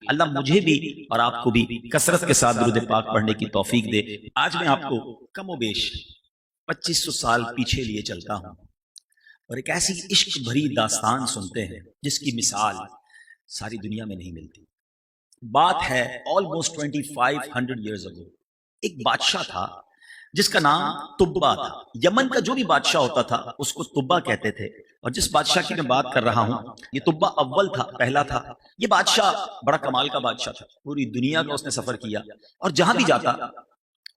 اللہ مجھے بھی اور آپ کو بھی کثرت کے ساتھ درود پاک پڑھنے کی توفیق دے۔ آج میں آپ کو کم و بیش 2500 سال پیچھے لیے چلتا ہوں اور ایک ایسی عشق بھری داستان سنتے ہیں جس کی مثال ساری دنیا میں نہیں ملتی۔ بات ہے almost 2500 years ago۔ ایک بادشاہ تھا جس کا نام تبا تھا۔ یمن کا جو بھی بادشاہ ہوتا تھا اس کو تبا کہتے تھے، اور جس بادشاہ کی میں بات کر رہا ہوں یہ تبا اول تھا، پہلا تھا۔ یہ بادشاہ بڑا کمال کا بادشاہ تھا، پوری دنیا کا اس نے سفر کیا، اور جہاں بھی جاتا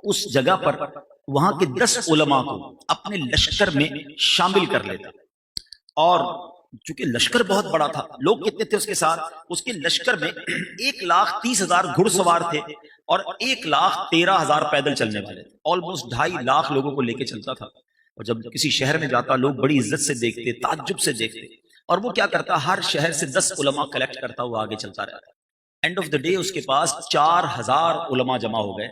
اس جگہ پر وہاں کے 10 علماء کو اپنے لشکر میں شامل کر لیتا۔ اور چونکہ لشکر بہت بڑا تھا، لوگ کتنے تھے اس کے ساتھ؟ اس کے لشکر میں 1,30,000 گھڑ سوار تھے اور 1,13,000 پیدل چلنے والے تھے۔ آلموسٹ 2.5 لاکھ لوگوں کو لے کے چلتا تھا، اور جب کسی شہر میں جاتا لوگ بڑی عزت سے دیکھتے، تعجب سے دیکھتے، اور وہ کیا کرتا؟ ہر شہر سے 10 علماء کلیکٹ کرتا ہوا آگے چلتا رہتا۔ اینڈ آف دا ڈے اس کے پاس 4,000 علماء جمع ہو گئے،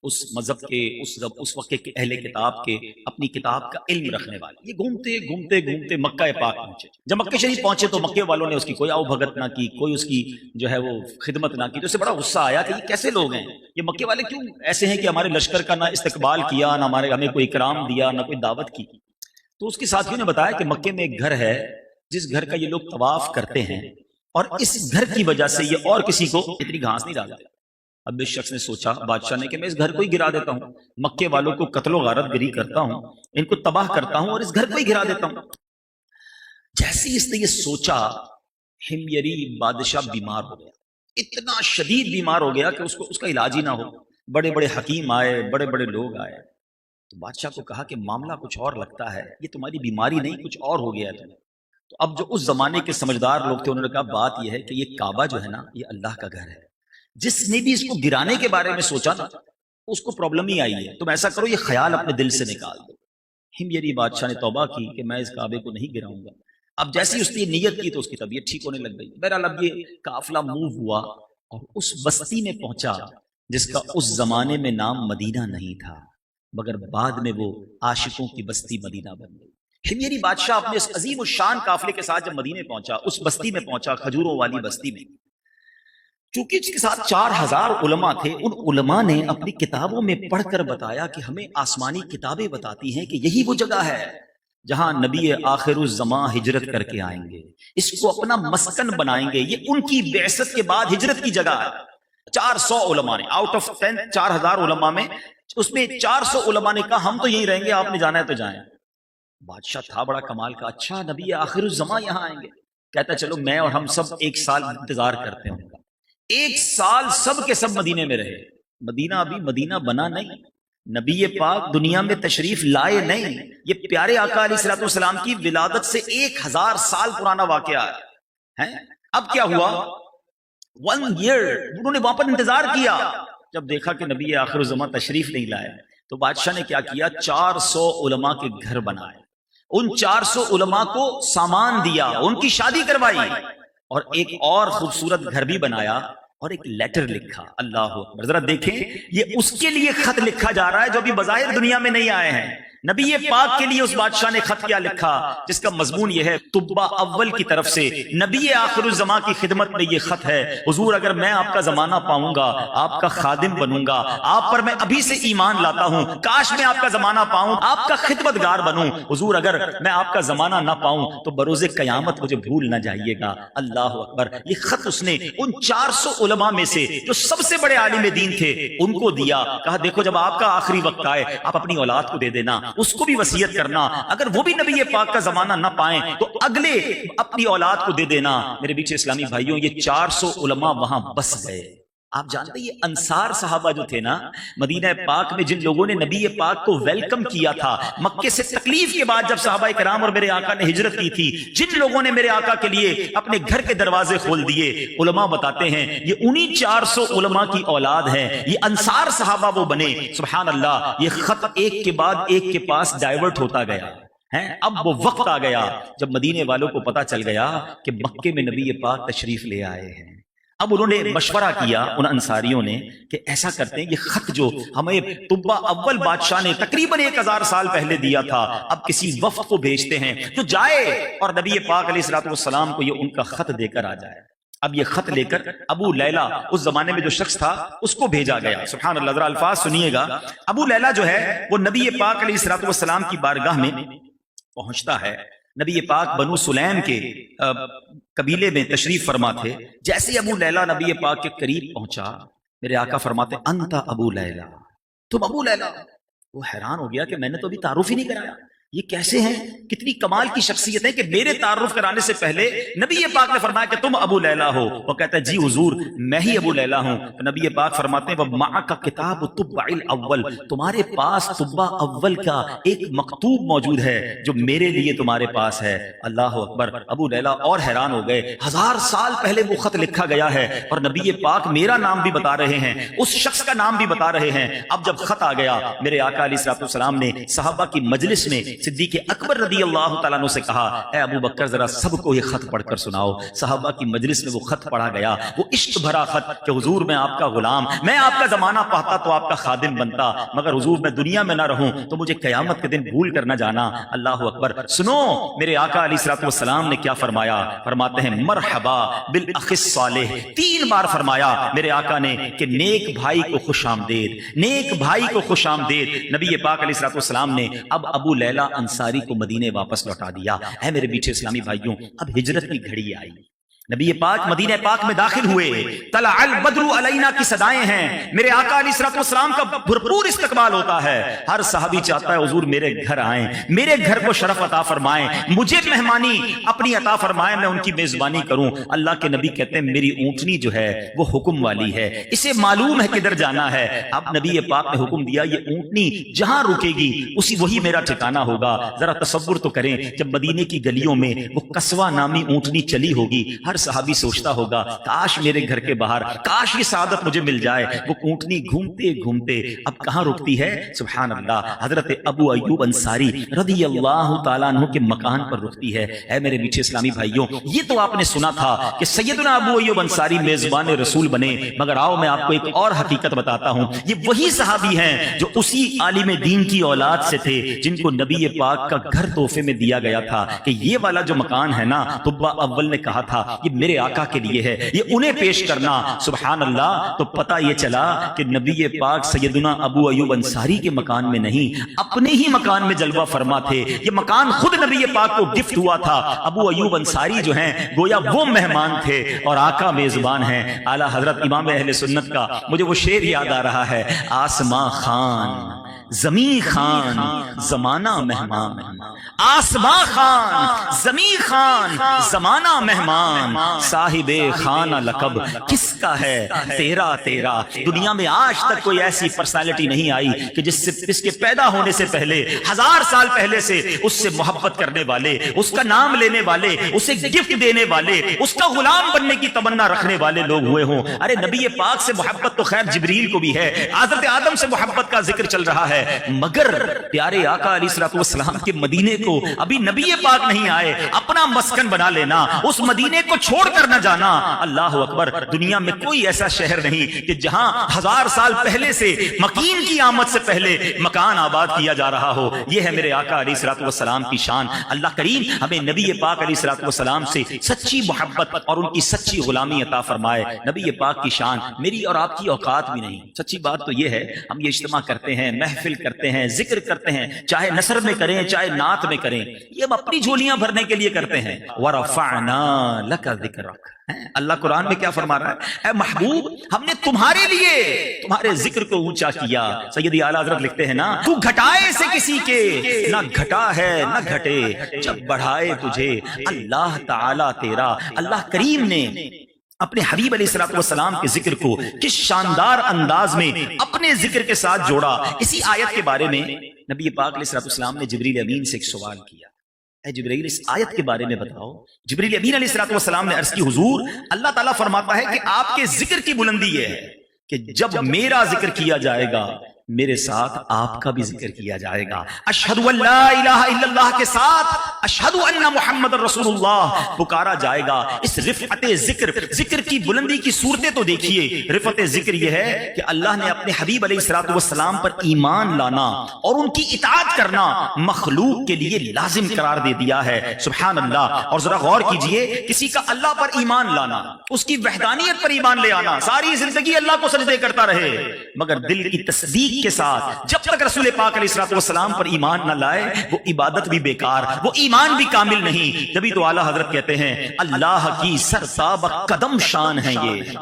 اس مذہب کے، اس وقت کے اہل کتاب کے، اپنی کتاب کا علم رکھنے والے۔ یہ گھومتے گھومتے گھومتے مکہ پاک پہنچے۔ جب مکہ شریف پہنچے تو مکے والوں نے اس کی کوئی آؤ بھگت نہ کی، کوئی اس کی جو ہے وہ خدمت نہ کی، تو اسے بڑا غصہ آیا کہ یہ کیسے لوگ ہیں، یہ مکے والے کیوں ایسے ہیں کہ ہمارے لشکر کا نہ استقبال کیا، نہ ہمیں کوئی اکرام دیا، نہ کوئی دعوت کی۔ تو اس کے ساتھیوں نے بتایا کہ مکے میں ایک گھر ہے جس گھر کا یہ لوگ طواف کرتے ہیں، اور اس گھر کی وجہ سے یہ اور کسی کو اتنی گھاس نہیں ڈالتے۔ اب اس شخص نے سوچا، بادشاہ نے، کہ میں اس گھر کو ہی گرا دیتا ہوں، مکے والوں کو قتل و غارت گری کرتا ہوں، ان کو تباہ کرتا ہوں اور اس گھر کو ہی گرا دیتا ہوں۔ جیسے اس نے یہ سوچا، ہمیری بادشاہ بیمار ہو گیا، اتنا شدید بیمار ہو گیا کہ اس کا علاج ہی نہ ہو۔ بڑے بڑے حکیم آئے، بڑے بڑے لوگ آئے، تو بادشاہ کو کہا کہ معاملہ کچھ اور لگتا ہے، یہ تمہاری بیماری نہیں، کچھ اور ہو گیا ہے تمہیں۔ تو اب جو اس زمانے کے سمجھدار لوگ تھے انہوں نے کہا بات یہ ہے کہ یہ کعبہ جو ہے نا، یہ اللہ کا گھر ہے، جس نے بھی اس کو گرانے کے بارے میں سوچا نا اس کو پرابلم ہی آئی ہے، تم ایسا کرو یہ خیال اپنے دل سے نکال دو۔ ہمیری بادشاہ نے توبہ کی کہ میں اس کعبے کو نہیں گراؤں گا۔ اب جیسی اس نے نیت کی تو اس کی طبیعت ٹھیک ہونے لگ گئی۔ بہرحال اب یہ قافلہ موو ہوا اور اس بستی میں پہنچا جس کا اس زمانے میں نام مدینہ نہیں تھا، مگر بعد میں وہ عاشقوں کی بستی مدینہ بن گئی۔ ہمیری بادشاہ اپنے اس عظیم الشان قافلے کے ساتھ جب مدینے پہنچا، اس بستی میں پہنچا، کھجوروں والی بستی میں، چونکہ اس کے ساتھ 4,000 علماء تھے، ان علماء نے اپنی کتابوں میں پڑھ کر بتایا کہ ہمیں آسمانی کتابیں بتاتی ہیں کہ یہی وہ جگہ ہے جہاں نبی آخر الزماں ہجرت کر کے آئیں گے، اس کو اپنا مسکن بنائیں گے، یہ ان کی بعثت کے بعد ہجرت کی جگہ ہے۔ 400 علماء نے، آؤٹ آف 10 4,000 علماء میں، اس میں 400 علماء نے کہا ہم تو یہی رہیں گے، آپ نے جانا ہے تو جائیں۔ بادشاہ تھا بڑا کمال کا، اچھا نبی آخر الزماں یہاں آئیں گے؟ کہتا چلو میں اور ہم سب 1 سال انتظار کرتے ہیں۔ 1 سال سب کے سب مدینے میں رہے۔ مدینہ ابھی مدینہ بنا نہیں، نبی پاک دنیا میں تشریف لائے نہیں، یہ پیارے آقا علیہ الصلوۃ والسلام کی ولادت سے 1000 سال پرانا واقعہ ہے۔ اب کیا ہوا؟ 1 ایئر انہوں نے وہاں پر انتظار کیا، جب دیکھا کہ نبی آخر الزمان تشریف نہیں لائے تو بادشاہ نے کیا کیا؟ 400 علماء کے گھر بنائے، ان 400 علماء کو سامان دیا، ان کی شادی کروائی، اور ایک اور خوبصورت گھر بھی بنایا اور ایک لیٹر لکھا۔ اللہ اکبر، ذرا دیکھیں یہ اس کے لیے خط لکھا جا رہا ہے جو ابھی بظاہر دنیا میں نہیں آئے ہیں۔ نبی پاک کے لیے اس بادشاہ نے خط کیا لکھا جس کا مضمون یہ ہے، تبا اول کی طرف سے نبی آخر الزمان کی خدمت میں یہ خط ہے، حضور اگر میں آپ کا زمانہ پاؤں گا، آپ کا خادم بنوں گا، آپ پر میں ابھی سے ایمان لاتا ہوں، کاش میں آپ کا زمانہ پاؤں، آپ کا خدمتگار بنوں، حضور اگر میں آپ کا زمانہ نہ پاؤں تو بروز قیامت مجھے بھول نہ جائیے گا۔ اللہ اکبر، یہ خط اس نے ان 400 علماء میں سے جو سب سے بڑے عالم دین تھے ان کو دیا، کہا دیکھو جب آپ کا آخری وقت آئے آپ اپنی اولاد کو دے دینا، اس کو بھی وصیت کرنا، اگر وہ بھی نبی پاک کا زمانہ نہ پائیں تو اگلے اپنی اولاد کو دے دینا۔ میرے بیچ اسلامی بھائیوں، یہ 400 علماء وہاں بس گئے۔ آپ جانتے ہیں یہ انصار صحابہ جو تھے نا مدینہ پاک میں، جن لوگوں نے نبی پاک کو ویلکم کیا تھا مکے سے تکلیف کے بعد جب صحابہ کرام اور میرے آقا نے ہجرت کی تھی، جن لوگوں نے میرے آقا کے لیے اپنے گھر کے دروازے کھول دیے، علماء بتاتے ہیں یہ انہی 400 علماء کی اولاد ہے، یہ انصار صحابہ وہ بنے۔ سبحان اللہ، یہ خط ایک کے بعد ایک کے پاس ڈائیورٹ ہوتا گیا ہے۔ اب وہ وقت آ گیا جب مدینے والوں کو پتا چل گیا کہ مکے میں نبی پاک تشریف لے آئے ہیں۔ اب انہوں نے مشورہ کیا ان انصاریوں نے کہ ایسا کرتے ہیں، یہ خط جو ہمیں تبا اول بادشاہ نے تقریباً 1000 سال پہلے دیا تھا، اب کسی وفد کو بھیجتے ہیں جو جائے اور نبی پاک علیہ الصلوۃ والسلام کو یہ ان کا خط دے کر آ جائے۔ اب یہ خط لے کر ابو لیلہ، اس زمانے میں جو شخص تھا، اس کو بھیجا گیا. سبحان اللہ، ذرا الفاظ سنیے گا. ابو لیلہ جو ہے وہ نبی پاک علیہ الصلوۃ والسلام کی بارگاہ میں پہنچتا ہے. نبی پاک بنو سلیم کے قبیلے میں تشریف فرما تھے. جیسے ابو لیلہ نبی پاک کے قریب پہنچا، میرے آقا فرماتے انت ابو لیلہ، تم ابو لیلہ. وہ حیران ہو گیا کہ میں نے تو ابھی تعارف ہی نہیں کرایا، یہ کیسے ہیں؟ کتنی کمال کی شخصیت ہے کہ میرے تعارف کرانے سے پہلے نبی پاک نے فرمایا کہ تم ابو لیلہ ہو. وہ کہتا ہے جی حضور میں ہی ابو لیلہ ہوں. تو نبی پاک فرماتے ہیں وَمَعَكَ كِتَابُ طُبَّعِ الْأَوَّلِ، تمہارے پاس طبع اول کا ایک مکتوب موجود ہے جو میرے لیے تمہارے پاس ہے. اللہ اکبر. ابو لیلہ اور حیران ہو گئے. 1000 سال پہلے وہ خط لکھا گیا ہے اور نبی پاک میرا نام بھی بتا رہے ہیں، اس شخص کا نام بھی بتا رہے ہیں. اب جب خط آ گیا، میرے آقا علیہ الصلوۃ والسلام نے صحابہ کی مجلس میں صدیق اکبر رضی اللہ تعالیٰ عنہ سے کہا اے ابو بکر ذرا سب کو یہ خط پڑھ کر سناؤ. صحابہ کی مجلس میں وہ خط پڑھا گیا، وہ عشق بھرا خط کہ حضور میں آپ کا غلام، میں آپ کا زمانہ پاتا تو آپ کا خادم بنتا، مگر حضور میں دنیا میں نہ رہوں تو مجھے قیامت کے دن بھول کر نہ جانا. اللہ اکبر. سنو میرے آقا علیہ الصلوۃ والسلام نے کیا فرمایا. فرماتے ہیں مرحبا بالاخ الصالح. 3 بار فرمایا میرے آقا نے کہ نیک بھائی کو خوش آمدید، نیک بھائی کو خوش آمدید. نبی پاک علیہ الصلوۃ والسلام نے اب ابو لیلہ انصاری کو مدینے واپس لوٹا دیا. اے میرے میٹھے اسلامی بھائیوں، اب ہجرت کی گھڑی آئی. نبی پاک مدینہ پاک میں داخل ہوئے. طلع البدر علینا کی صدائیں ہیں. میرے آقا علیہ الصلوۃ والسلام کا بھرپور استقبال ہوتا ہے. ہر صحابی چاہتا ہے حضور میرے گھر آئیں، میرے گھر کو شرف عطا فرمائیں، مجھے مہمانی اپنی عطا فرمائیں، میں ان کی میزبانی کروں. اللہ کے نبی کہتے ہیں میری اونٹنی جو ہے وہ حکم والی ہے، اسے معلوم ہے کدھر جانا ہے. اب نبی پاک نے حکم دیا یہ اونٹنی جہاں رکے گی وہی میرا ٹھکانہ ہوگا. ذرا تصور تو کریں جب مدینے کی گلیوں میں وہ قصوہ نامی اونٹنی چلی ہوگی، ہر صحابی سوچتا ہوگا کاش میرے گھر کے باہر، کاش یہ سعادت مجھے مل جائے. وہ اونٹنی گھومتے گھومتے اب کہاں رکتی ہے؟ سبحان اللہ، حضرت ابو ایوب انصاری رضی اللہ تعالیٰ عنہ کے مکان پر رکتی ہے. اے میرے میٹھے اسلامی بھائیوں، یہ تو آپ نے سنا تھا کہ سیدنا ابو ایوب انصاری میزبان رسول بنے، مگر آؤ میں آپ کو ایک اور حقیقت بتاتا ہوں. یہ وہی صحابی ہیں جو اسی عالم دین کی اولاد سے تھے جن کو نبی پاک کا گھر تحفے میں دیا گیا تھا کہ یہ والا جو مکان ہے نا، طبع اول نے کہا تھا یہ میرے آقا کے لیے ہے، یہ انہیں پیش کرنا. سبحان اللہ. تو پتہ یہ چلا کہ نبی پاک سیدنا ابو ایوب انصاری کے مکان میں نہیں، اپنے ہی مکان میں جلوہ فرما تھے. یہ مکان خود نبی پاک کو گفٹ ہوا تھا. ابو ایوب انصاری جو ہیں گویا وہ مہمان تھے اور آقا میزبان ہیں. اعلیٰ حضرت امام اہل سنت کا مجھے وہ شعر یاد آ رہا ہے، آسماں خان زمین خان زمانہ مہمان، آسماں خان زمین خان زمانہ مہمان، صاحب خانہ لقب کس کا ہے تیرا تیرا. دنیا میں آج تک کوئی ایسی پرسنالٹی نہیں آئی کہ جس کے پیدا ہونے سے پہلے 1000 سال پہلے سے اس سے محبت کرنے والے، اس کا نام لینے والے، اسے گفٹ دینے والے، اس کا غلام بننے کی تمنا رکھنے والے لوگ ہوئے ہوں. ارے نبی پاک سے محبت تو خیر جبریل کو بھی ہے، حضرت آدم سے محبت کا ذکر چل رہا ہے، مگر پیارے آقا علیہ الصلوۃ والسلام کے مدینے کو ابھی نبی پاک نہیں آئے. اپنا مسکن بنا لینا، اس مدینے کو چھوڑ کر نہ جانا. اللہ اکبر. دنیا میں کوئی ایسا شہر نہیں کہ جہاں 1000 سال پہلے سے مکین کی آمد سے پہلے مکان آباد کیا جا رہا ہو. یہ ہے میرے آقا علیہ الصلوۃ والسلام کی شان. اللہ کریم ہمیں نبی پاک علیہ الصلوۃ والسلام سے سچی محبت اور ان کی سچی غلامی عطا فرمائے. نبی پاک کی شان میری اور آپ کی اوقات بھی نہیں. سچی بات تو یہ ہے ہم یہ اجتماع کرتے ہیں، محفل کرتے ہیں، ذکر کرتے ہیں، چاہے نثر میں کریں چاہے نعت میں کریں، یہ ہم اپنی جھولیاں بھرنے کے لیے کرتے ہیں. وَرَفَعْنَا لَكَ ذِكْرَكَ. اللہ قرآن میں کیا فرما رہا ہے؟ اے محبوب ہم نے تمہارے لیے تمہارے ذکر کو اونچا کیا. سیدی اعلیٰ حضرت لکھتے ہیں نا، تو گھٹائے سے کسی کے نہ گھٹا ہے نہ گھٹے، جب بڑھائے تجھے اللہ تعالی تیرا. اللہ کریم نے اپنے حبیب علیہ الصلوۃ والسلام کے ذکر کو کس شاندار انداز میں اپنے ذکر کے ساتھ جوڑا. اسی آیت کے بارے میں نبی پاک علیہ الصلوۃ والسلام نے جبریل امین سے ایک سوال کیا، اے جبریل اس آیت کے بارے میں بتاؤ. جبریل امین علیہ الصلوۃ والسلام نے عرض کی حضور اللہ تعالیٰ فرماتا ہے کہ آپ کے ذکر کی بلندی یہ ہے کہ جب میرا ذکر کیا جائے گا میرے ساتھ آپ کا بھی ذکر کیا جائے گا. اشہد ان لا الہ الا اللہ کے ساتھ اشہد ان محمد رسول اللہ پکارا جائے گا. اس رفعت ذکر کی بلندی کی صورتیں تو دیکھیے. رفعت ذکر یہ ہے کہ اللہ نے اپنے حبیب علیہ الصلوۃ والسلام پر ایمان لانا اور ان کی اطاعت کرنا مخلوق کے لیے لازم قرار دے دیا ہے. سبحان اللہ. اور ذرا غور کیجئے, کسی کا اللہ پر ایمان لانا, اس کی وحدانیت پر ایمان لے آنا, ساری زندگی اللہ کو سجدے کرتا رہے مگر دل کی تصدیق کے ساتھ جب تک رسول پاک علیہ الصلوۃ والسلام پر ایمان نہ لائے وہ عبادت بھی بیکار, وہ ایمان بھی کامل نہیں. جبھی تو اعلیٰ حضرت کہتے ہیں اللہ کی سرتاب قدم شان ہے یہ,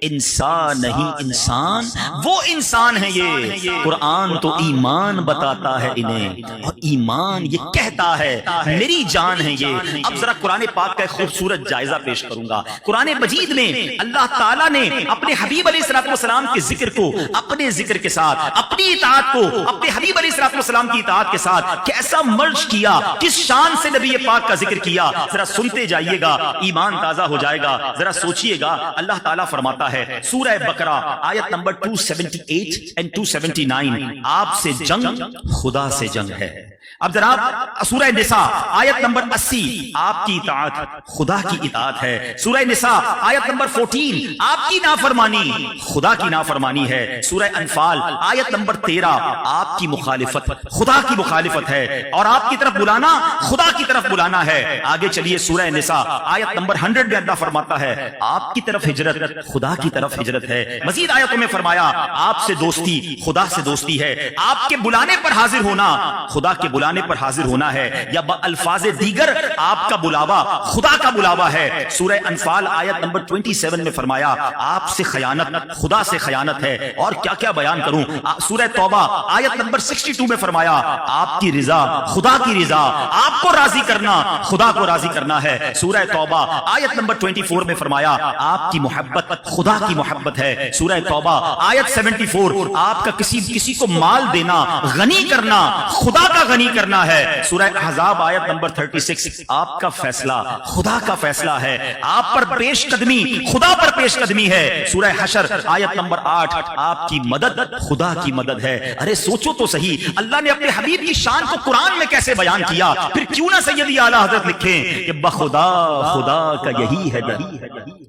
انسان نہیں انسان, وہ انسان ہے یہ. قرآن تو ایمان بتاتا ہے انہیں اور ایمان یہ کہتا ہے میری جان ہے یہ. اب ذرا قرآن پاک کا ایک خوبصورت جائزہ پیش کروں گا. قرآن مجید میں اللہ تعالیٰ نے اپنے حبیب علیہ الصلوۃ والسلام کے ذکر کو اپنے ذکر کے ساتھ, اپنی اطاعت کو اپنے حبیب علیہ الصلوۃ والسلام کی اطاعت کے ساتھ کیسا مرج کیا, کس شان سے نبی پاک کا ذکر کیا. ذرا سنتے جائیے گا, ایمان تازہ ہو جائے گا. ذرا سوچئے گا. اللہ تعالیٰ فرماتا ہے سورہ بقرہ آیت نمبر 278 and 279, آپ سے جنگ خدا سے جنگ ہے. اب جناب سورہ نساء آیت نمبر 80, آپ کی اطاعت خدا کی اطاعت ہے. سورہ نساء آیت نمبر 14, آپ کی نافرمانی خدا کی نافرمانی ہے. سورہ انفال آیت نمبر 13, آپ کی مخالفت خدا کی مخالفت ہے اور آپ کی طرف بلانا خدا کی طرف بلانا ہے. آگے چلیے سورہ نساء آیت نمبر 100 میں اللہ فرماتا ہے آپ کی طرف ہجرت خدا کی طرف ہجرت ہے. مزید آیتوں میں فرمایا آپ سے دوستی خدا سے دوستی ہے, آپ کے بلانے پر حاضر ہونا خدا کے بلانے پر حاضر ہونا ہے, یا الفاظ دیگر آپ کا بلاوا خدا کا بلاوا ہے. سورہ انفال آیت نمبر 27 میں فرمایا آپ سے خیانت خدا سے خیانت ہے. اور کیا کیا بیان کروں. سورہ توبہ آیت نمبر 62 میں فرمایا آپ کی رضا خدا کی رضا, آپ کو راضی کرنا خدا کو راضی کرنا ہے. سورہ توبہ آیت نمبر 24 میں فرمایا آپ کی محبت خدا کی محبت ہے. سورہ توبہ آیت 74 آپ کا کسی کو مال دینا غنی کرنا خدا کا غنی کرنا ہے. سورہ احزاب آیت نمبر 36 آپ کا فیصلہ خدا کا فیصلہ ہے, آپ پر پیش قدمی خدا پر پیش قدمی ہے. سورہ حشر آیت نمبر 8 آپ کی مدد خدا کی مدد ہے. ارے سوچو تو صحیح, اللہ نے اپنے حبیب کی شان کو قرآن میں کیسے بیان کیا, پھر کیوں نہ سیدی اعلیٰ حضرت لکھیں کہ بخدا خدا کا یہی ہے در.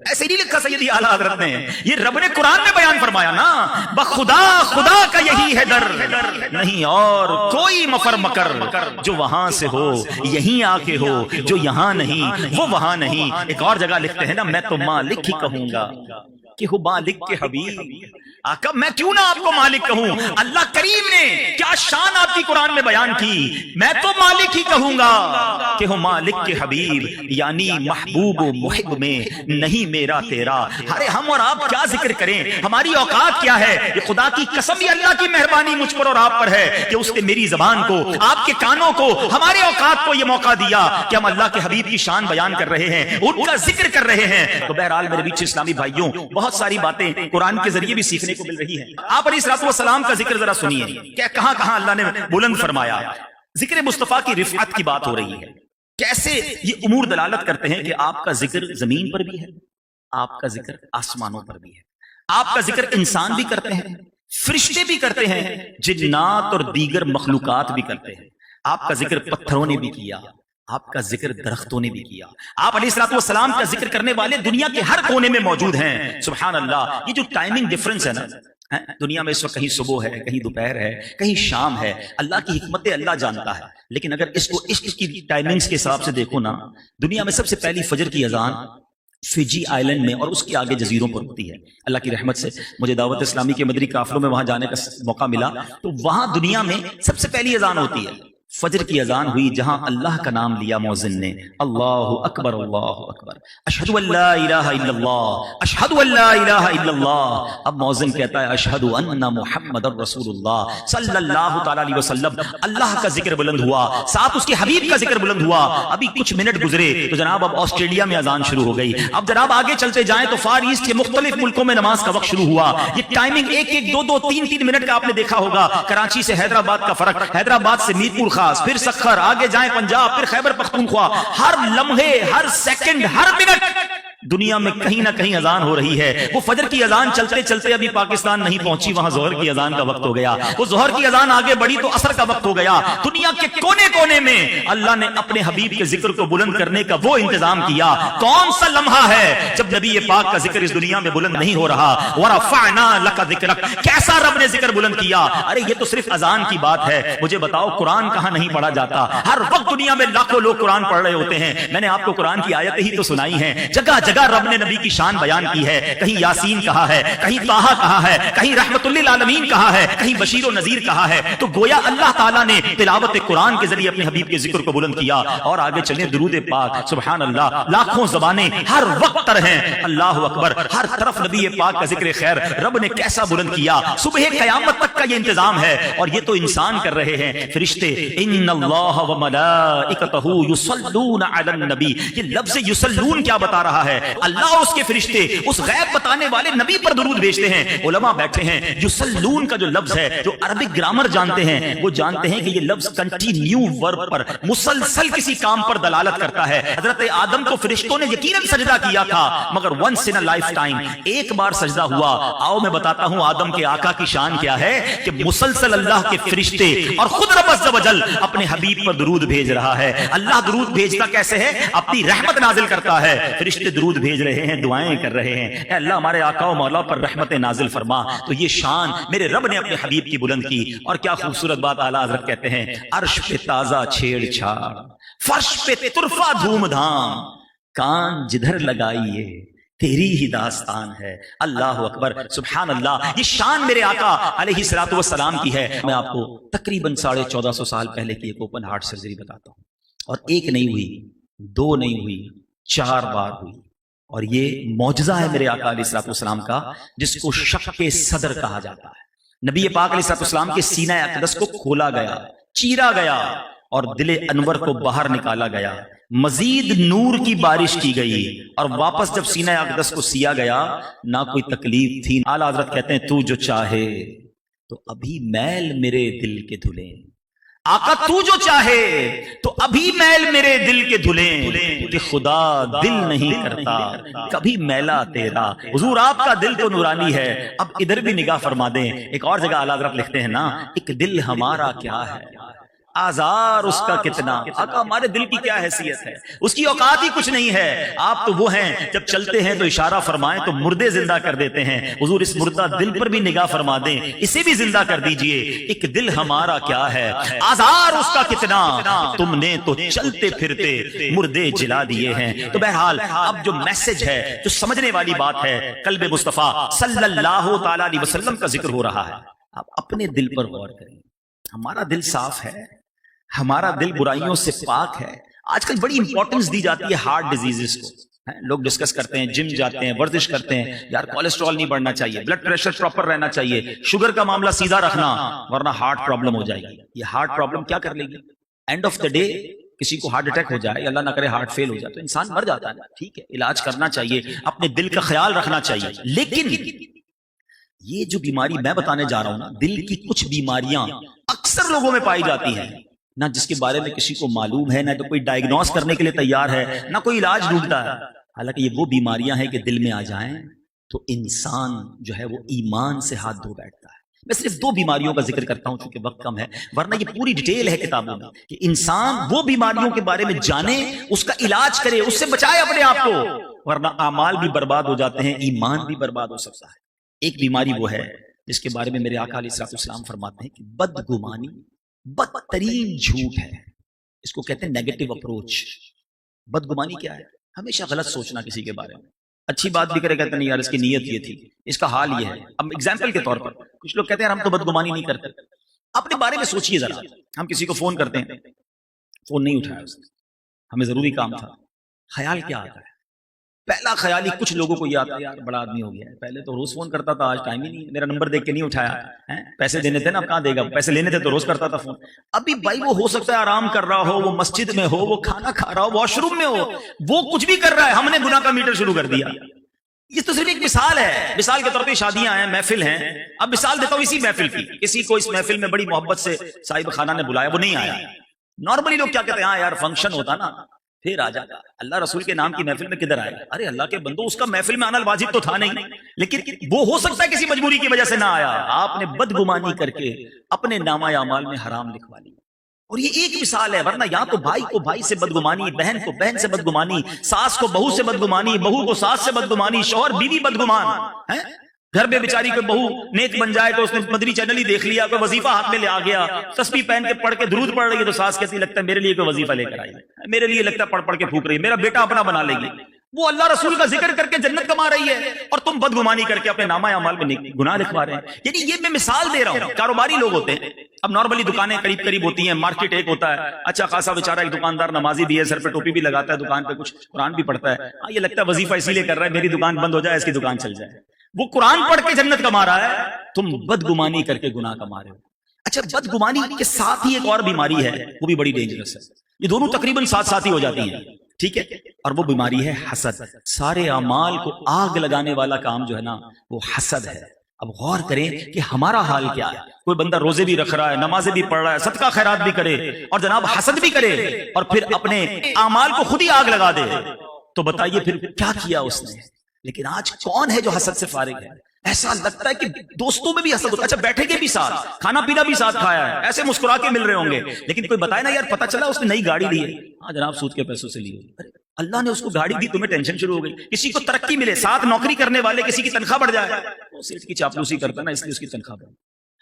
ایسے نہیں لکھا سیدی اعلیٰ حضرت نے, یہ رب نے قرآن میں بیان فرمایا نا, بخدا خدا کا یہی ہے در, نہیں اور کوئی مفر مکر جو وہاں سے ہو یہیں آ کے ہو, جو یہاں نہیں وہ وہاں نہیں. ایک اور جگہ لکھتے ہیں نا میں تو مالک ہی کہوں گا کہ ہو مالک کے حبیب. آقا میں کیوں نہ آپ کو مالک کہوں, اللہ کریم نے کیا شان آپ کی قرآن میں بیان کی. میں تو مالک ہی کہوں گا کہ ہو مالک کے حبیب, یعنی محبوب و محب میں نہیں میرا تیرا. ارے ہم اور آپ کیا ذکر کریں, ہماری اوقات کیا ہے. یہ خدا کی قسم, یہ اللہ کی مہربانی مجھ پر اور آپ پر ہے کہ اس نے میری زبان کو آپ کے کانوں کو ہمارے اوقات کو یہ موقع دیا کہ ہم اللہ کے حبیب کی شان بیان کر رہے ہیں, ان کا ذکر کر رہے ہیں. تو بہرحال میرے بیچ اسلامی بھائیوں بہت ساری باتیں قرآن کے ذریعے بھی سیکھنے کو مل رہی ہے. آپ علیہ الصلوۃ والسلام کا ذکر ذرا سنیے کہ کہاں کہاں اللہ نے بلند فرمایا. ذکر مصطفیٰ کی رفعت کی بات ہو رہی ہے, کیسے یہ امور دلالت کرتے ہیں کہ آپ کا ذکر زمین پر بھی ہے, آپ کا ذکر آسمانوں پر بھی ہے, آپ کا ذکر انسان بھی کرتے ہیں, فرشتے بھی کرتے ہیں, جنات اور دیگر مخلوقات بھی کرتے ہیں. آپ کا ذکر پتھروں نے بھی کیا, آپ کا ذکر درختوں نے بھی کیا. آپ علیہ الصلوۃ والسلام کا ذکر کرنے والے دنیا کے ہر کونے میں موجود ہیں. سبحان اللہ. یہ جو ٹائمنگ ڈفرنس ہے نا, دنیا میں اس وقت کہیں صبح ہے, کہیں دوپہر ہے, کہیں شام ہے, اللہ کی حکمت اللہ جانتا ہے. لیکن اگر اس کو عشق کی ٹائمنگز کے حساب سے دیکھو نا, دنیا میں سب سے پہلی فجر کی اذان فجی آئلینڈ میں اور اس کے آگے جزیروں پر ہوتی ہے. اللہ کی رحمت سے مجھے دعوت اسلامی کے مدری قافلوں میں وہاں جانے کا موقع ملا, تو وہاں دنیا میں سب سے پہلی اذان ہوتی ہے. فجر کی اذان ہوئی جہاں اللہ کا نام لیا مؤذن نے, اللہ اکبر اللہ اکبر, اشہد ان لا الہ الا اللہ, اشہد ان لا الہ الا اللہ. اب مؤذن کہتا ہے اشہد ان محمد رسول اللہ صلی اللہ تعالی علیہ وسلم. اللہ کا ذکر بلند ہوا, ساتھ اس کے حبیب کا ذکر بلند ہوا. ابھی کچھ منٹ گزرے تو جناب اب آسٹریلیا میں اذان شروع ہو گئی. اب جناب آگے چلتے جائیں تو فار ایسٹ کے مختلف ملکوں میں نماز کا وقت شروع ہوا. یہ ٹائمنگ ایک ایک دو دو تین تین منٹ کا آپ نے دیکھا ہوگا. کراچی سے حیدرآباد کا فرق, حیدرآباد سے میرپور خاص, پھر سکھر, آگے جائیں پنجاب, پھر خیبر پختونخوا. ہر لمحے, ہر سیکنڈ, ہر منٹ دنیا میں کہیں نہ کہیں اذان ہو رہی ہے. وہ فجر کی اذان چلتے چلتے ابھی پاکستان نہیں پہنچی, وہاں ظہر کی اذان کا وقت ہو گیا. وہ ظہر کی اذان آگے بڑھی تو عصر کا وقت ہو گیا. دنیا کے کونے کونے میں اللہ نے اپنے حبیب کے ذکر کو بلند کرنے کا وہ انتظام کیا. کون سا لمحہ ہے جب نبی پاک کا ذکر اس دنیا میں بلند نہیں ہو رہا؟ وَرَفَعْنَا لَكَ ذِكْرَكَ, کیسا رب نے ذکر بلند کیا. ارے یہ تو صرف اذان کی بات ہے, مجھے بتاؤ قرآن کہاں نہیں پڑھا جاتا؟ ہر وقت دنیا میں لاکھوں لوگ قرآن پڑھ رہے ہوتے ہیں. میں نے آپ کو قرآن کی آیتیں ہی تو سنائی ہیں. جگہ جگہ رب نے نبی کی شان بیان کی ہے. کہیں یاسین کہا ہے, کہیں طٰہٰ کہا ہے, کہیں رحمت للعالمین کہا ہے, کہیں بشیر و نذیر کہا ہے. تو گویا اللہ تعالیٰ نے تلاوت قرآن کے ذریعے اپنے حبیب کے ذکر کو بلند کیا. اور آگے چلیں درود پاک, سبحان اللہ, لاکھوں زبانیں ہر وقت تر ہیں. اللہ اکبر, ہر طرف نبی پاک کا ذکر خیر رب نے کیسا بلند کیا. صبح قیامت تک کا یہ انتظام ہے, اور یہ تو انسان کر رہے ہیں. فرشتے, ان اللہ وملائکتہ یصلون علی النبی, یہ لفظ یصلون کیا بتا رہا ہے؟ اللہ اور اس کے فرشتے اس غیب بتانے والے نبی پر درود بھیجتے ہیں. علماء بیٹھے ہیں, یصلون کا جو لفظ ہے, جو عربک گرامر جانتے ہیں وہ جانتے ہیں کہ یہ لفظ کنٹینیو ورب پر, مسلسل کسی کام پر دلالت کرتا ہے. حضرت آدم کو فرشتوں نے یقیناً سجدہ کیا تھا, مگر once in a lifetime, ایک بار سجدہ ہوا. آؤ میں بتاتا ہوں آدم کے آقا کی شان کیا ہے, کہ مسلسل اللہ کے فرشتے اور خود رب عز و جل اپنے حبیب پر درود بھیج رہا ہے. اللہ درود بھیجتا کیسے ہے؟ اپنی رحمت نازل کرتا ہے. فرشتے درود بھیج رہے ہیں, دعائیں کر رہے ہیں, اے اللہ ہمارے آقا و مولا پر رحمت نازل فرما. تو یہ شان میرے رب نے اپنے حبیب کی بلند کی. اور کیا خوبصورت بات اعلیٰ حضرت کہتے ہیں, عرش پہ تازہ چھیڑ چھاڑ, فرش پہ طرفہ دھوم دھام, کان جدھر لگائیے تیری ہی داستان ہے. اللہ اکبر, سبحان اللہ. یہ شان میرے آقا علیہ الصلوۃ والسلام کی ہے. میں آپ کو تقریباً 1450 سال پہلے کی ایک اوپن ہارٹ سرجری بتاتا ہوں, اور ایک نہیں ہوئی, دو نہیں ہوئی, 4 بار ہوئی. اور یہ معجزہ ہے میرے آقا علیہ الصلوۃ والسلام کا, جس کو شق صدر کہا جاتا ہے. نبی پاک علیہ الصلوۃ والسلام کے سینہ اقدس کو کھولا گیا, چیرا گیا, اور دل انور کو باہر نکالا گیا. مزید نور کی بارش کی گئی, اور واپس جب سینہ اقدس کو سیا گیا نہ کوئی تکلیف تھی. اعلیٰ حضرت کہتے ہیں تو جو چاہے تو ابھی میل میرے دل کے دھلیں. آقا تو جو چاہے تو ابھی میل میرے دل کے دھلیں, کہ خدا دل نہیں کرتا کبھی میلا تیرا. حضور آپ کا دل تو نورانی ہے. اب ادھر بھی نگاہ فرما دیں. ایک اور جگہ اعلیٰ حضرت لکھتے ہیں نا, ایک دل ہمارا کیا ہے, آزار اس کا کتنا. آقا ہمارے دل کی کیا حیثیت ہے, اس کی اوقات ہی کچھ نہیں ہے. آپ تو وہ ہیں جب چلتے ہیں تو اشارہ فرمائیں تو مردے زندہ کر دیتے ہیں. حضور اس مردہ دل پر بھی نگاہ فرما دیں, اسے بھی زندہ کر دیجئے. ایک دل ہمارا کیا ہے, آزار اس کا کتنا, تم نے تو چلتے پھرتے مردے جلا دیے ہیں. تو بہرحال اب جو میسج ہے, جو سمجھنے والی بات ہے, قلب مصطفیٰ صلی اللہ تعالی علیہ وسلم کا ذکر ہو رہا ہے. آپ اپنے دل پر غور کریں. ہمارا دل صاف ہے, ہمارا دل برائیوں سے پاک ہے. آج کل بڑی امپورٹنس دی جاتی ہے ہارٹ ڈیزیزز کو. لوگ ڈسکس کرتے ہیں, جم جاتے ہیں, ورزش کرتے ہیں, یار کولیسٹرول نہیں بڑھنا چاہیے, بلڈ پریشر پراپر رہنا چاہیے, شوگر کا معاملہ سیدھا رکھنا, ورنہ ہارٹ پرابلم ہو جائے گی. یہ ہارٹ پرابلم کیا کر لے گی؟ اینڈ آف دا ڈے کسی کو ہارٹ اٹیک ہو جائے, اللہ نہ کرے ہارٹ فیل ہو جائے, تو انسان مر جاتا ہے. ٹھیک ہے, علاج کرنا چاہیے, اپنے دل کا خیال رکھنا چاہیے. لیکن یہ جو بیماری میں بتانے جا رہا ہوں نا, دل کی کچھ بیماریاں اکثر لوگوں میں پائی جاتی ہیں, نہ جس کے بارے میں کسی کو معلوم ہے, نہ تو کوئی ڈائگنوز کرنے کے لیے تیار ہے, نہ کوئی علاج ڈھونڈتا ہے. حالانکہ یہ وہ بیماریاں ہیں کہ دل میں آ جائیں تو انسان جو ہے وہ ایمان سے ہاتھ دھو بیٹھتا ہے. میں صرف 2 بیماریوں کا ذکر کرتا ہوں چونکہ وقت کم ہے, ورنہ یہ پوری ڈیٹیل ہے کتابوں میں, کہ انسان وہ بیماریوں کے بارے میں جانے, اس کا علاج کرے, اس سے بچائے اپنے آپ کو, ورنہ اعمال بھی برباد ہو جاتے ہیں, ایمان بھی برباد ہو سکتا ہے. ایک بیماری وہ ہے جس کے بارے میں میرے آقا علیہ السلام فرماتے ہیں کہ بدگمانی بدترین جھوٹ ہے. اس کو کہتے ہیں نیگیٹو اپروچ. بدگمانی کیا ہے؟ ہمیشہ غلط سوچنا کسی کے بارے میں. اچھی بات بھی کرے, کہتے نہیں یار اس کی نیت یہ تھی, اس کا حال یہ ہے. اب ایگزامپل کے طور پر کچھ لوگ کہتے ہیں ہم تو بدگمانی نہیں کرتے. اپنے بارے میں سوچئے ذرا. ہم کسی کو فون کرتے ہیں, فون نہیں اٹھایا اس نے, ہمیں ضروری کام تھا, خیال کیا آتا ہے؟ پہلا خیال ہی کچھ لوگوں کو یہ آتا ہے یار بڑا آدمی ہو گیا ہے, پہلے تو روز فون کرتا تھا, آج ٹائم ہی نہیں, میرا نمبر دیکھ کے نہیں اٹھایا, پیسے دینے تھے نا, اب کہاں دے گا, پیسے لینے تھے تو روز کرتا تھا فون. ابھی بھائی وہ ہو سکتا ہے آرام کر رہا ہو, وہ مسجد میں ہو, وہ کھانا کھا رہا ہو, واش روم میں ہو, وہ کچھ بھی کر رہا ہے, ہم نے گناہ کا میٹر شروع کر دیا. یہ تو صرف ایک مثال ہے. مثال کے طور پہ شادیاں ہیں, محفل ہیں. اب مثال دیتا ہوں اسی محفل کی. کسی کو اس محفل میں بڑی محبت سے صاحب خانہ نے بلایا, وہ نہیں آیا. نارملی لوگ کیا کہتے ہیں, ہاں یار فنکشن ہوتا نا, پھر آ جاتا اللہ رسول کے نام کی محفل میں کدھر آئے؟ ارے اللہ کے بندو، اس کا محفل میں آنا واجب تو تھا نہیں، لیکن وہ ہو سکتا ہے کسی مجبوری کی وجہ سے نہ آیا، آپ نے بدگمانی کر کے اپنے نامہ اعمال میں حرام لکھوا لی۔ اور یہ ایک مثال ہے، ورنہ یہاں تو بھائی کو بھائی سے بدگمانی، بہن کو بہن سے بدگمانی، ساس کو بہو سے بدگمانی، بہو کو ساس سے بدگمانی، شوہر بیوی بدگمان ہے۔ گھر میں بیچاری کوئی بہو نیک بن جائے تو اس نے مدنی چینل ہی دیکھ لیا، کوئی وظیفہ ہاتھ میں لے آ گیا، تسبیح پہن کے پڑھ کے درود پڑھ رہی ہے تو ساس کہتی لگتا ہے میرے لیے کوئی وظیفہ لے کر آئی ہے، میرے لیے لگتا ہے پڑھ پڑھ کے پھونک رہی ہے، میرا بیٹا اپنا بنا لے گی۔ وہ اللہ رسول کا ذکر کر کے جنت کما رہی ہے اور تم بدگمانی کر کے اپنے نامہ اعمال میں گناہ لکھوا رہے ہیں۔ یعنی یہ میں مثال دے رہا ہوں، کاروباری لوگ ہوتے ہیں، اب نارملی دکانیں قریب قریب ہوتی ہیں، مارکیٹ ایک ہوتا ہے، اچھا خاصا بیچارہ ایک دکاندار نمازی بھی ہے، سر پہ ٹوپی بھی لگاتا ہے، دکان پہ کچھ قرآن بھی پڑھتا ہے، ہاں یہ لگتا ہے وظیفہ اسی لیے کر رہا ہے میری دکان بند ہو جائے اس کی دکان چل جائے، وہ قرآن پڑھ کے جنت کما رہا ہے، تم بدگمانی کر کے گناہ کما رہے ہو۔ اچھا بدگمانی کے ساتھ ہی ایک اور بیماری ہے، وہ بھی بڑی ڈینجرس ہے، یہ دونوں تقریباً ساتھ ساتھ ہی ہو جاتی ہیں، ٹھیک ہے، اور وہ بیماری ہے حسد۔ سارے اعمال کو آگ لگانے والا کام جو ہے نا وہ حسد ہے۔ اب غور کریں کہ ہمارا حال کیا ہے، کوئی بندہ روزے بھی رکھ رہا ہے، نمازیں بھی پڑھ رہا ہے، صدقہ خیرات بھی کرے اور جناب حسد بھی کرے اور پھر اپنے اعمال کو خود ہی آگ لگا دے، تو بتائیے پھر کیا کیا اس نے؟ لیکن آج کون ہے جو حسد سے فارغ ہے؟ ایسا لگتا ہے کہ دوستوں میں بھی حسد ہوتا ہے، اچھا بیٹھے گے بھی ساتھ، کھانا پینا بھی ساتھ کھایا ہے، ایسے مسکرا کے مل رہے ہوں گے، لیکن کوئی بتائے نا یار پتہ چلا اس نے نئی گاڑی لی ہے، ہاں جناب سود کے پیسوں سے لی ہے، اللہ نے اس کو گاڑی دی، تمہیں ٹینشن شروع ہو گئی۔ کسی کو ترقی ملے، ساتھ نوکری کرنے والے کسی کی تنخواہ بڑھ جائے، وہ سیٹ کی چاپلوسی کرتا نا اس لیے اس کی تنخواہ بڑھ۔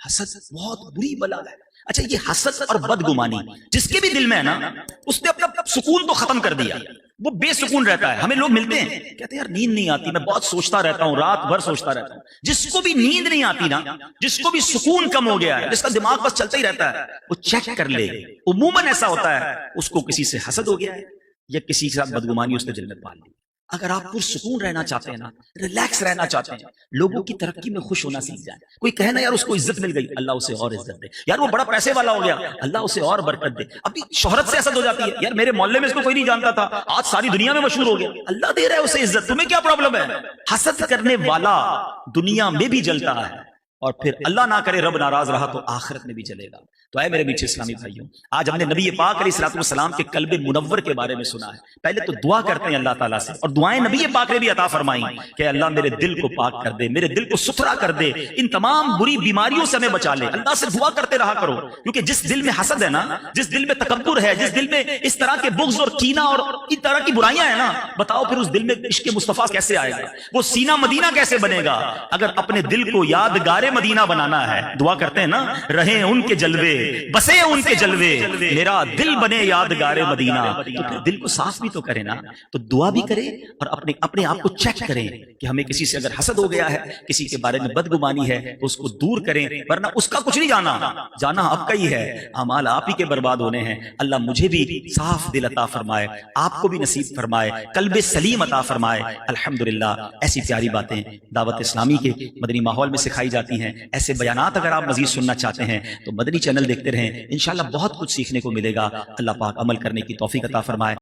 حسد بہت بری بلا ہے۔ اچھا یہ حسد اور بدگمانی جس کے بھی دل میں ہے نا، اس نے اپنا سکون تو ختم کر دیا، وہ بے سکون رہتا ہے۔ ہمیں لوگ ملتے ہیں کہتے ہیں یار نیند نہیں آتی، میں بہت سوچتا رہتا ہوں، رات بھر سوچتا رہتا ہوں۔ جس کو بھی نیند نہیں آتی نا، جس کو بھی سکون کم ہو گیا ہے، جس کا دماغ بس چلتا ہی رہتا ہے، وہ چیک کر لے، عموماً ایسا ہوتا ہے اس کو کسی سے حسد ہو گیا ہے یا کسی کے ساتھ بدگمانی اس نے دل میں پال لی۔ اگر آپ پرسکون رہنا چاہتے ہیں نا، ریلیکس رہنا چاہتے ہیں، لوگوں کی ترقی میں خوش ہونا سیکھ جائیں۔ کوئی کہے نا یار اس کو عزت مل گئی، اللہ اسے اور عزت دے، یار وہ بڑا پیسے والا ہو گیا، اللہ اسے اور برکت دے۔ ابھی شہرت سے حسد ہو جاتی ہے، یار میرے محلے میں اس کو کوئی نہیں جانتا تھا، آج ساری دنیا میں مشہور ہو گیا، اللہ دے رہا ہے اسے عزت، تمہیں کیا پرابلم ہے؟ حسد کرنے والا دنیا میں بھی جلتا ہے اور پھر اللہ نہ کرے رب ناراض رہا تو آخرت میں بھی جلے گا۔ تو اے میرے میٹھے اسلامی بھائیوں، آج ہم نے نبی پاک علیہ الصلوۃ والسلام کے قلب منور کے بارے میں سنا ہے۔ پہلے تو دعا کرتے ہیں اللہ تعالیٰ سے، اور دعائیں نبی پاک نے بھی عطا فرمائی کہ اللہ میرے دل کو پاک کر دے، میرے دل کو ستھرا کر دے، ان تمام بری بیماریوں سے ہمیں بچا لے۔ اللہ سے دعا کرتے رہا کرو، کیونکہ جس دل میں حسد ہے نا، جس دل میں تکبر ہے، جس دل میں اس طرح کے بغض اور کینہ اور ان طرح کی برائیاں ہیں نا، بتاؤ پھر اس دل میں عشق مصطفیٰ کیسے آئے گا؟ وہ سینہ مدینہ کیسے بنے گا؟ اگر اپنے دل کو یادگار مدینہ بنانا ہے، دعا کرتے ہیں نا، رہیں ان کے جلوے، بسے ان کے جلوے، میرا دل بنے یادگار مدینہ۔ تو پھر دل کو صاف بھی تو کرے نا، تو دعا بھی کرے اور اپنے آپ کو چیک کریں کہ ہمیں کسی سے اگر حسد ہو گیا ہے، کسی کے بارے میں بدگمانی ہے تو اس کو دور کریں، ورنہ اس کا کچھ نہیں جانا آپ کا ہی ہے، اعمال آپ ہی کے برباد ہونے ہیں۔ اللہ مجھے بھی صاف دل عطا فرمائے، آپ کو بھی نصیب فرمائے، قلب سلیم عطا فرمائے۔ الحمدللہ ایسی پیاری باتیں دعوت اسلامی کے مدنی ماحول میں سکھائی جاتی ہیں۔ ایسے بیانات اگر آپ مزید سننا چاہتے ہیں تو مدنی چینل دیکھتے رہیں، انشاءاللہ بہت کچھ سیکھنے کو ملے گا۔ اللہ پاک عمل کرنے کی توفیق عطا فرمائے۔